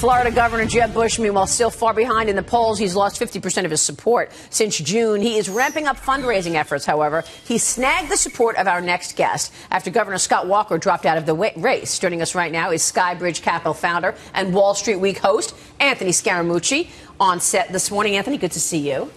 Florida Governor Jeb Bush, meanwhile, still far behind in the polls. He's lost 50% of his support since June. He is ramping up fundraising efforts, however. He snagged the support of our next guest after Governor Scott Walker dropped out of the race. Joining us right now is Skybridge Capital founder and Wall Street Week host, Anthony Scaramucci, on set this morning. Anthony, good to see you.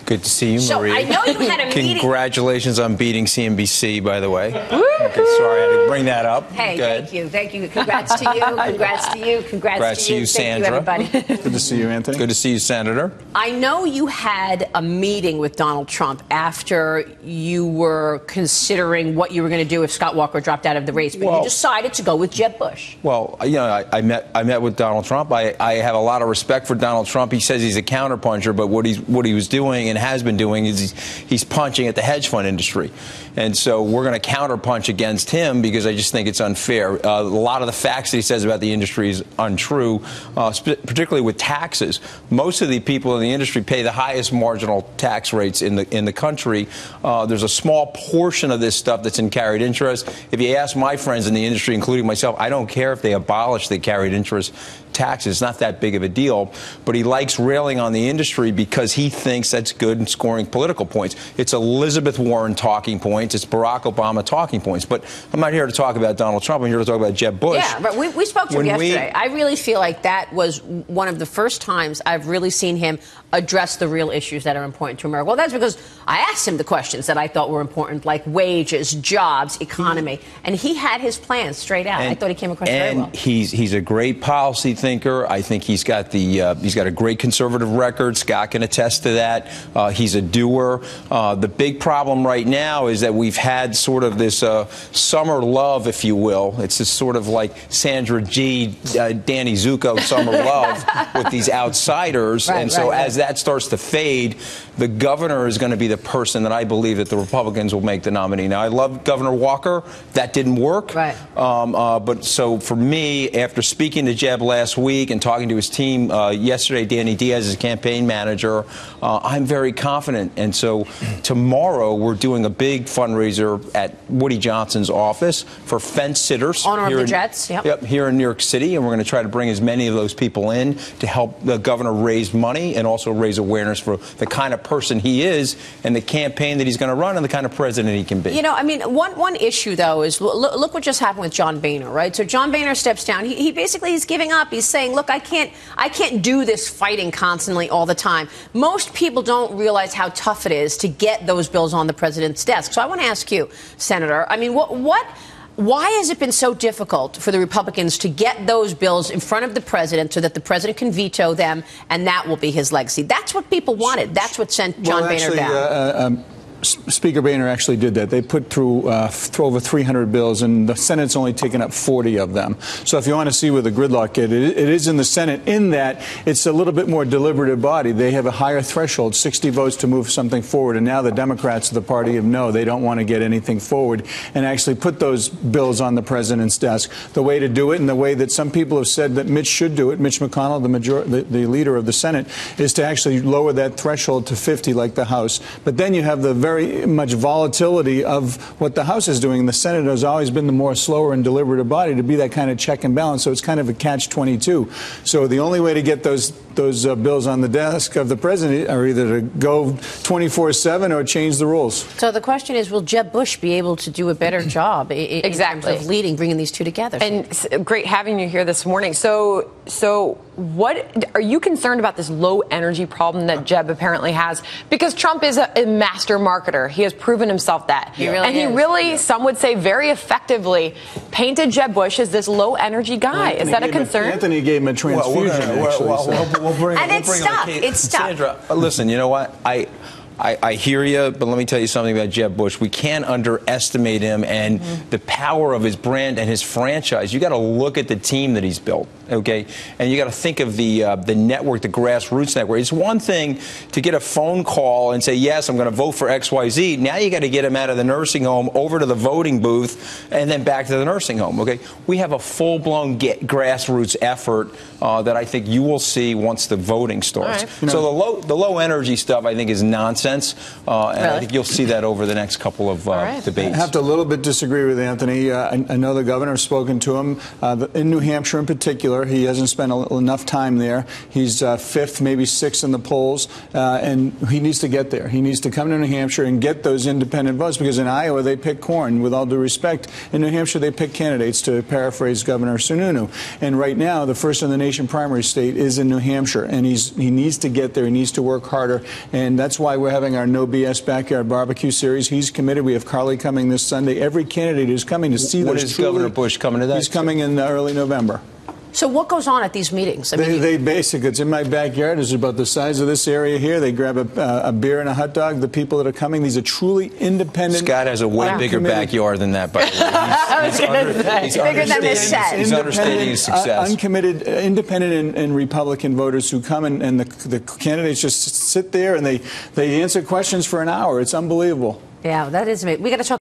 Good to see you, Marie. So I know you had a meeting. Congratulations on beating CNBC, by the way. Okay, sorry, I had to bring that up. Hey, thank you. Thank you. Congrats to you. Congrats to you. Congrats to you, Sandra. Thank you, everybody. Good to see you, Anthony. Good to see you, Senator. I know you had a meeting with Donald Trump after you were considering what you were going to do if Scott Walker dropped out of the race, but you decided to go with Jeb Bush. Well, you know, I met with Donald Trump. I have a lot of respect for Donald Trump. He says he's a counterpuncher, but what he was doing and has been doing is he's punching at the hedge fund industry. And so we're going to counterpunch against him because I just think it's unfair. A lot of the facts that he says about the industry is untrue, particularly with taxes. Most of the people in the industry pay the highest marginal tax rates in the country. There's a small portion of this stuff that's in carried interest. If you ask my friends in the industry, including myself, I don't care if they abolish the carried interest taxes. It's not that big of a deal. But he likes railing on the industry because he thinks that's good in scoring political points. It's Elizabeth Warren talking points. It's Barack Obama talking points. But I'm not here to talk about Donald Trump. I'm here to talk about Jeb Bush. Yeah, but we spoke to him yesterday. I really feel like that was one of the first times I've really seen him address the real issues that are important to America. Well, that's because I asked him the questions that I thought were important, like wages, jobs, economy, and he had his plans straight out. I thought he came across very well. And he's a great policy thinker. I think he's got a great conservative record. Scott can attest to that. He's a doer. The big problem right now is that we've had sort of this summer love, if you will. It's this sort of like Sandra G, Danny Zuko summer love with these outsiders. As that starts to fade, the governor is going to be the person that I believe that the Republicans will make the nominee. Now, I love Governor Walker. That didn't work. Right. But so for me, after speaking to Jeb last week and talking to his team yesterday, Danny Diaz, his campaign manager, I'm very confident. And so tomorrow we're doing a big fundraiser at Woody Johnson's office for fence sitters. Owner of the Jets. Yep, here in New York City. And we're going to try to bring as many of those people in to help the governor raise money and also raise awareness for the kind of person he is and the campaign that he's going to run and the kind of president he can be. You know, I mean, one issue, though, is look what just happened with John Boehner, right? So John Boehner steps down. He basically is giving up. He's saying, look, I can't do this fighting constantly all the time. Most people don't realize how tough it is to get those bills on the president's desk. So I want to ask you, Senator, I mean, why has it been so difficult for the Republicans to get those bills in front of the president so that the president can veto them and that will be his legacy? That's what people wanted. That's what sent John Boehner down. Speaker Boehner actually did that. They put through over 300 bills, and the Senate's only taken up 40 of them. So if you want to see where the gridlock is, it is in the Senate in that it's a little bit more deliberative body. They have a higher threshold, 60 votes to move something forward, and now the Democrats are the party of no. They don't want to get anything forward and actually put those bills on the president's desk. The way to do it, and the way that some people have said that Mitch should do it, Mitch McConnell, the leader of the Senate, is to actually lower that threshold to 50 like the House. But then you have the very much volatility of what the House is doing. The Senate has always been the more slower and deliberative body to be that kind of check and balance. So it's kind of a catch-22. So the only way to get those bills on the desk of the president are either to go 24/7 or change the rules. So the question is, will Jeb Bush be able to do a better job in terms of leading, bringing these two together? And great having you here this morning. So what are you concerned about this low energy problem that Jeb apparently has? Because Trump is a master marketer. He has proven himself that. He really, some would say very effectively, painted Jeb Bush as this low energy guy. Is that a concern? Anthony gave him a transfusion. It's stuck. Sandra, listen, you know what? I hear you, but let me tell you something about Jeb Bush. We can't underestimate him and the power of his brand and his franchise. You got to look at the team that he's built, okay? And you got to think of the network, the grassroots network. It's one thing to get a phone call and say, yes, I'm going to vote for XYZ. Now you got to get him out of the nursing home, over to the voting booth, and then back to the nursing home, okay? We have a full-blown grassroots effort that I think you will see once the voting starts. Right. So the low energy stuff, I think, is nonsense. sense. And I think you'll see that over the next couple of debates. I have to a little bit disagree with Anthony. I know the governor has spoken to him. In New Hampshire in particular, he hasn't spent enough time there. He's fifth, maybe sixth in the polls, and he needs to get there. He needs to come to New Hampshire and get those independent votes, because in Iowa they pick corn, with all due respect. In New Hampshire they pick candidates, to paraphrase Governor Sununu. And right now the first in the nation primary state is in New Hampshire, and he needs to get there. He needs to work harder, and that's why we're having our No BS Backyard Barbecue series. He's committed. We have Carly coming this Sunday. Every candidate is coming to see When those. is Governor Bush coming to that? He's coming in early November. So what goes on at these meetings? I mean, They basically, it's in my backyard. It's about the size of this area here. They grab a beer and a hot dog. The people that are coming, these are truly independent. Scott has a way bigger backyard than that, by the way. He's bigger than this set. He's understanding his success. Uncommitted, independent and Republican voters who come, and the candidates just sit there and they answer questions for an hour. It's unbelievable. Yeah, that is amazing. We got to talk.